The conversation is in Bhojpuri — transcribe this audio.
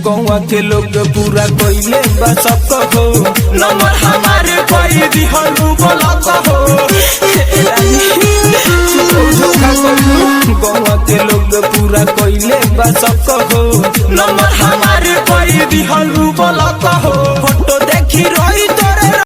गौवा के लोग पूरा कोइले बस हो नंबर हमारे कोई दिहलू बोलत हो गौवा के लोग पूरा कोइले बस हो नंबर हमारे कोई दिहलू बोलत हो।